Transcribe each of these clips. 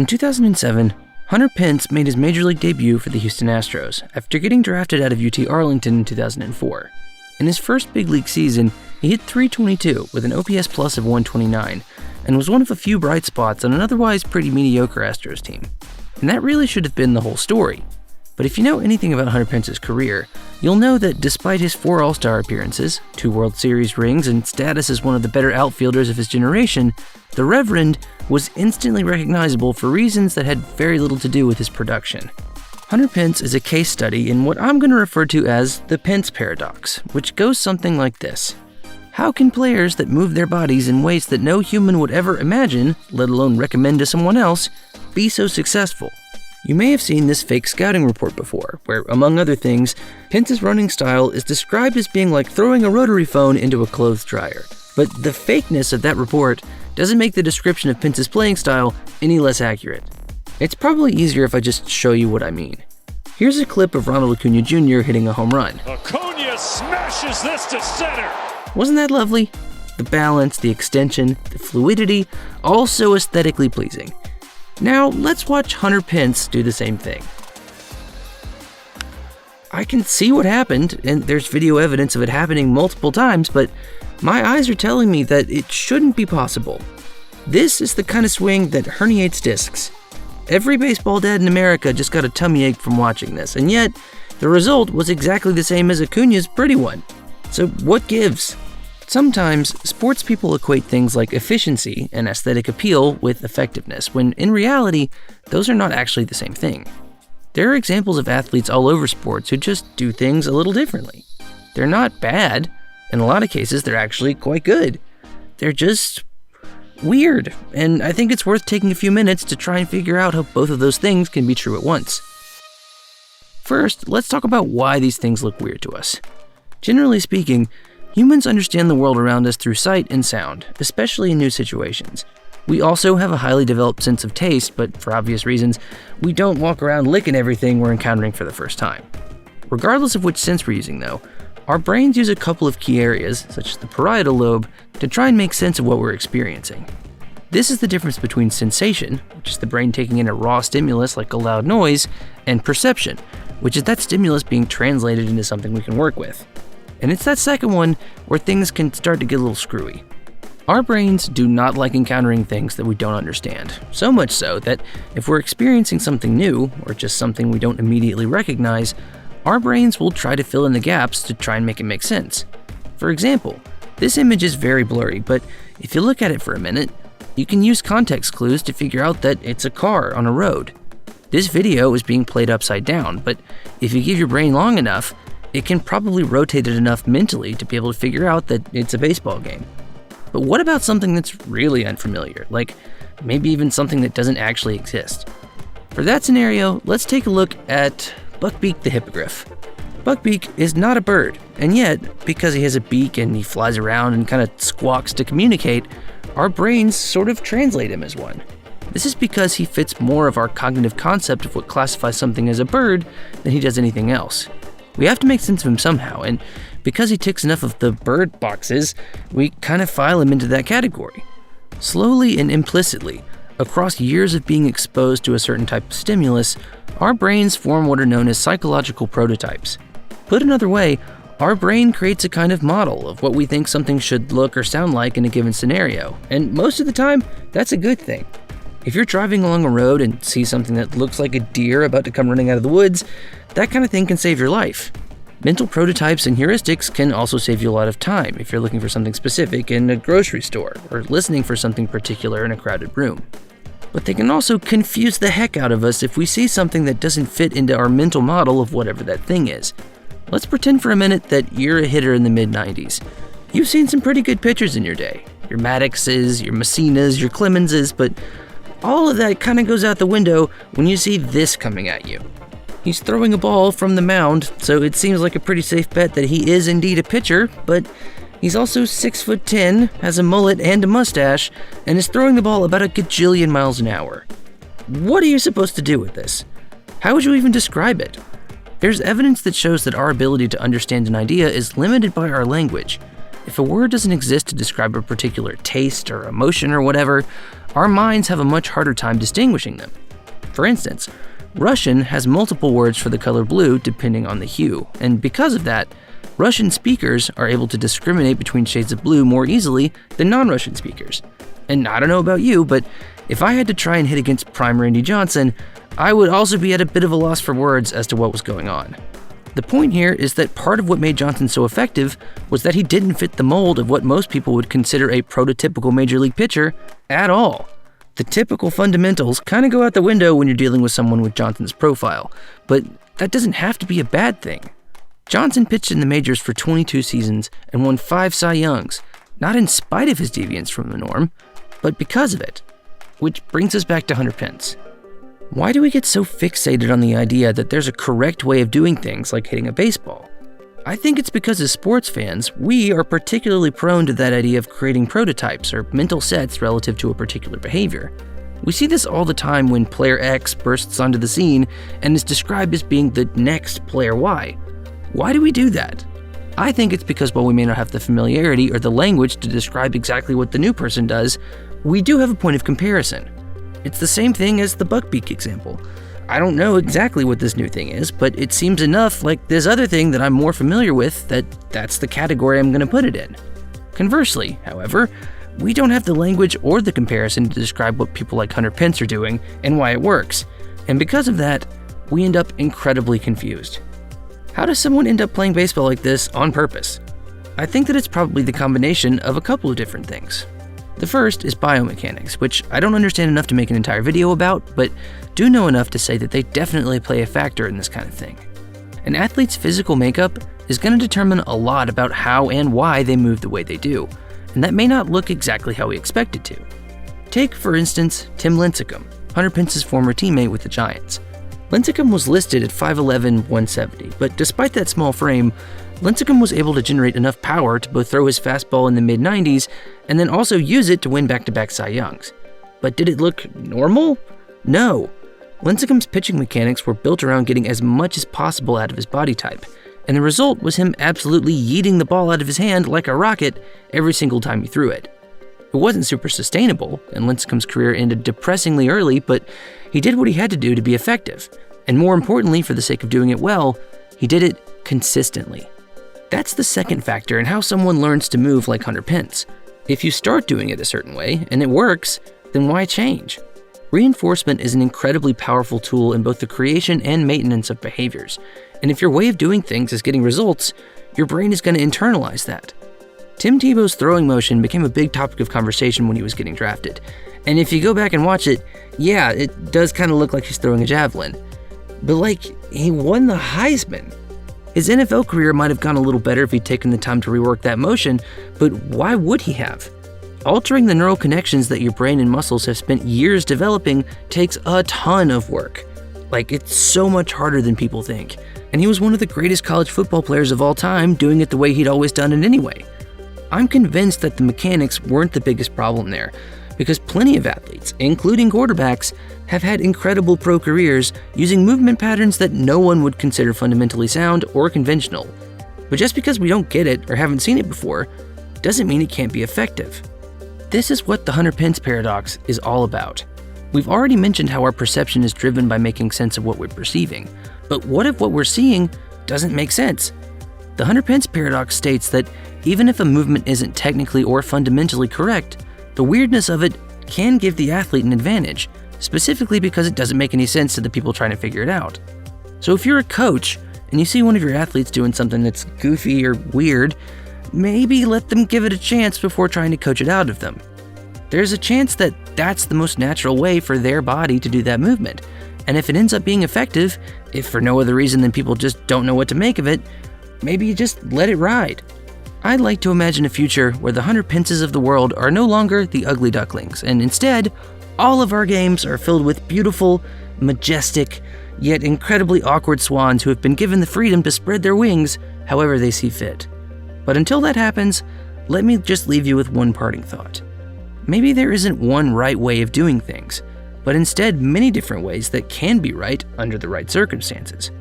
In 2007, Hunter Pence made his major league debut for the Houston Astros after getting drafted out of UT Arlington in 2004. In his first big league season, he hit .322 with an OPS plus of 129 and was one of a few bright spots on an otherwise pretty mediocre Astros team. And that really should have been the whole story. But if you know anything about Hunter Pence's career, you'll know that despite his 4 All-Star appearances, 2 World Series rings, and status as one of the better outfielders of his generation, the Reverend was instantly recognizable for reasons that had very little to do with his production. Hunter Pence is a case study in what I'm going to refer to as the Pence paradox, which goes something like this. How can players that move their bodies in ways that no human would ever imagine, let alone recommend to someone else, be so successful? You may have seen this fake scouting report before, where, among other things, Pence's running style is described as being like throwing a rotary phone into a clothes dryer. But the fakeness of that report doesn't make the description of Pence's playing style any less accurate. It's probably easier if I just show you what I mean. Here's a clip of Ronald Acuna Jr. hitting a home run. Acuna smashes this to center! Wasn't that lovely? The balance, the extension, the fluidity, all so aesthetically pleasing. Now, let's watch Hunter Pence do the same thing. I can see what happened, and there's video evidence of it happening multiple times, but my eyes are telling me that it shouldn't be possible. This is the kind of swing that herniates discs. Every baseball dad in America just got a tummy ache from watching this, and yet the result was exactly the same as Acuna's pretty one. So what gives? Sometimes, sports people equate things like efficiency and aesthetic appeal with effectiveness, when in reality, those are not actually the same thing. There are examples of athletes all over sports who just do things a little differently. They're not bad. In a lot of cases, they're actually quite good. They're just weird, and I think it's worth taking a few minutes to try and figure out how both of those things can be true at once. First, let's talk about why these things look weird to us. Generally speaking, humans understand the world around us through sight and sound, especially in new situations. We also have a highly developed sense of taste, but for obvious reasons, we don't walk around licking everything we're encountering for the first time. Regardless of which sense we're using though, our brains use a couple of key areas, such as the parietal lobe, to try and make sense of what we're experiencing. This is the difference between sensation, which is the brain taking in a raw stimulus like a loud noise, and perception, which is that stimulus being translated into something we can work with. And it's that second one where things can start to get a little screwy. Our brains do not like encountering things that we don't understand, so much so that if we're experiencing something new, or just something we don't immediately recognize, our brains will try to fill in the gaps to try and make it make sense. For example, this image is very blurry, but if you look at it for a minute, you can use context clues to figure out that it's a car on a road. This video is being played upside down, but if you give your brain long enough, it can probably rotate it enough mentally to be able to figure out that it's a baseball game. But what about something that's really unfamiliar, like maybe even something that doesn't actually exist? For that scenario, let's take a look at Buckbeak the hippogriff. Buckbeak is not a bird, and yet, because he has a beak and he flies around and kind of squawks to communicate, our brains sort of translate him as one. This is because he fits more of our cognitive concept of what classifies something as a bird than he does anything else. We have to make sense of him somehow, and because he ticks enough of the bird boxes, we kind of file him into that category. Slowly and implicitly, across years of being exposed to a certain type of stimulus, our brains form what are known as psychological prototypes. Put another way, our brain creates a kind of model of what we think something should look or sound like in a given scenario, and most of the time, that's a good thing. If you're driving along a road and see something that looks like a deer about to come running out of the woods, that kind of thing can save your life. Mental prototypes and heuristics can also save you a lot of time if you're looking for something specific in a grocery store or listening for something particular in a crowded room. But they can also confuse the heck out of us if we see something that doesn't fit into our mental model of whatever that thing is. Let's pretend for a minute that you're a hitter in the mid-90s. You've seen some pretty good pitchers in your day. Your Maddoxes, your Messinas, your Clemenses, but all of that kind of goes out the window when you see this coming at you. He's throwing a ball from the mound, so it seems like a pretty safe bet that he is indeed a pitcher, but he's also 6'10", has a mullet and a mustache, and is throwing the ball about a gajillion miles an hour. What are you supposed to do with this? How would you even describe it? There's evidence that shows that our ability to understand an idea is limited by our language. If a word doesn't exist to describe a particular taste or emotion or whatever, our minds have a much harder time distinguishing them. For instance, Russian has multiple words for the color blue depending on the hue, and because of that, Russian speakers are able to discriminate between shades of blue more easily than non-Russian speakers. And I don't know about you, but if I had to try and hit against prime Randy Johnson, I would also be at a bit of a loss for words as to what was going on. The point here is that part of what made Johnson so effective was that he didn't fit the mold of what most people would consider a prototypical major league pitcher at all. The typical fundamentals kind of go out the window when you're dealing with someone with Johnson's profile, but that doesn't have to be a bad thing. Johnson pitched in the majors for 22 seasons and won 5 Cy Youngs, not in spite of his deviance from the norm, but because of it. Which brings us back to Hunter Pence. Why do we get so fixated on the idea that there's a correct way of doing things like hitting a baseball? I think it's because as sports fans, we are particularly prone to that idea of creating prototypes or mental sets relative to a particular behavior. We see this all the time when player X bursts onto the scene and is described as being the next player Y. Why do we do that? I think it's because while we may not have the familiarity or the language to describe exactly what the new person does, we do have a point of comparison. It's the same thing as the Buckbeak example. I don't know exactly what this new thing is, but it seems enough like this other thing that I'm more familiar with that's the category I'm going to put it in. Conversely, however, we don't have the language or the comparison to describe what people like Hunter Pence are doing and why it works, and because of that, we end up incredibly confused. How does someone end up playing baseball like this on purpose? I think that it's probably the combination of a couple of different things. The first is biomechanics, which I don't understand enough to make an entire video about, but do know enough to say that they definitely play a factor in this kind of thing. An athlete's physical makeup is going to determine a lot about how and why they move the way they do, and that may not look exactly how we expect it to. Take, for instance, Tim Lincecum, Hunter Pence's former teammate with the Giants. Lincecum was listed at 5'11", 170, but despite that small frame, Lincecum was able to generate enough power to both throw his fastball in the mid-90s and then also use it to win back-to-back Cy Youngs. But did it look normal? No. Lincecum's pitching mechanics were built around getting as much as possible out of his body type, and the result was him absolutely yeeting the ball out of his hand like a rocket every single time he threw it. It wasn't super sustainable, and Lincecum's career ended depressingly early, but he did what he had to do to be effective, and more importantly, for the sake of doing it well, he did it consistently. That's the second factor in how someone learns to move like Hunter Pence. If you start doing it a certain way, and it works, then why change? Reinforcement is an incredibly powerful tool in both the creation and maintenance of behaviors, and if your way of doing things is getting results, your brain is going to internalize that. Tim Tebow's throwing motion became a big topic of conversation when he was getting drafted, and if you go back and watch it, yeah, it does kind of look like he's throwing a javelin. But he won the Heisman. His NFL career might have gone a little better if he'd taken the time to rework that motion, but why would he have? Altering the neural connections that your brain and muscles have spent years developing takes a ton of work. It's so much harder than people think. And he was one of the greatest college football players of all time, doing it the way he'd always done it anyway. I'm convinced that the mechanics weren't the biggest problem there, because plenty of athletes, including quarterbacks, have had incredible pro careers using movement patterns that no one would consider fundamentally sound or conventional. But just because we don't get it or haven't seen it before, doesn't mean it can't be effective. This is what the Hunter Pence paradox is all about. We've already mentioned how our perception is driven by making sense of what we're perceiving, but what if what we're seeing doesn't make sense? The Hunter Pence paradox states that even if a movement isn't technically or fundamentally correct, the weirdness of it can give the athlete an advantage, specifically because it doesn't make any sense to the people trying to figure it out. So if you're a coach and you see one of your athletes doing something that's goofy or weird, maybe let them give it a chance before trying to coach it out of them. There's a chance that that's the most natural way for their body to do that movement, and if it ends up being effective, if for no other reason than people just don't know what to make of it, maybe you just let it ride. I'd like to imagine a future where the Hunter Pences of the world are no longer the ugly ducklings, and instead, all of our games are filled with beautiful, majestic, yet incredibly awkward swans who have been given the freedom to spread their wings however they see fit. But until that happens, let me just leave you with one parting thought. Maybe there isn't one right way of doing things, but instead many different ways that can be right under the right circumstances.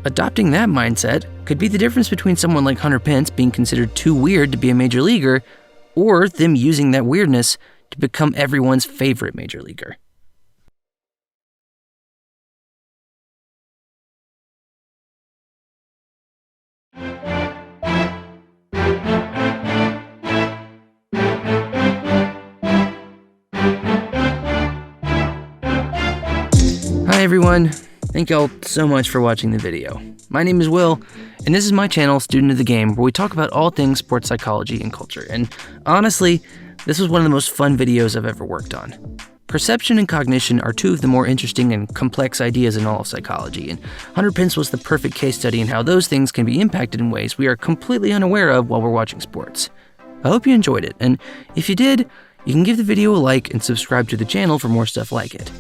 Adopting that mindset could be the difference between someone like Hunter Pence being considered too weird to be a major leaguer, or them using that weirdness to become everyone's favorite major leaguer. Hi everyone, thank y'all so much for watching the video. My name is Will, and this is my channel, Student of the Game, where we talk about all things sports psychology and culture. And honestly, this was one of the most fun videos I've ever worked on. Perception and cognition are two of the more interesting and complex ideas in all of psychology, and Hunter Pence was the perfect case study in how those things can be impacted in ways we are completely unaware of while we're watching sports. I hope you enjoyed it, and if you did, you can give the video a like and subscribe to the channel for more stuff like it.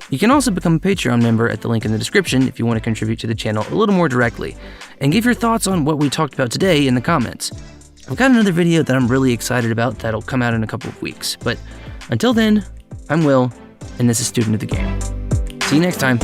You can also become a Patreon member at the link in the description if you want to contribute to the channel a little more directly, and give your thoughts on what we talked about today in the comments. I've got another video that I'm really excited about that'll come out in a couple of weeks, but until then, I'm Will, and this is Student of the Game. See you next time.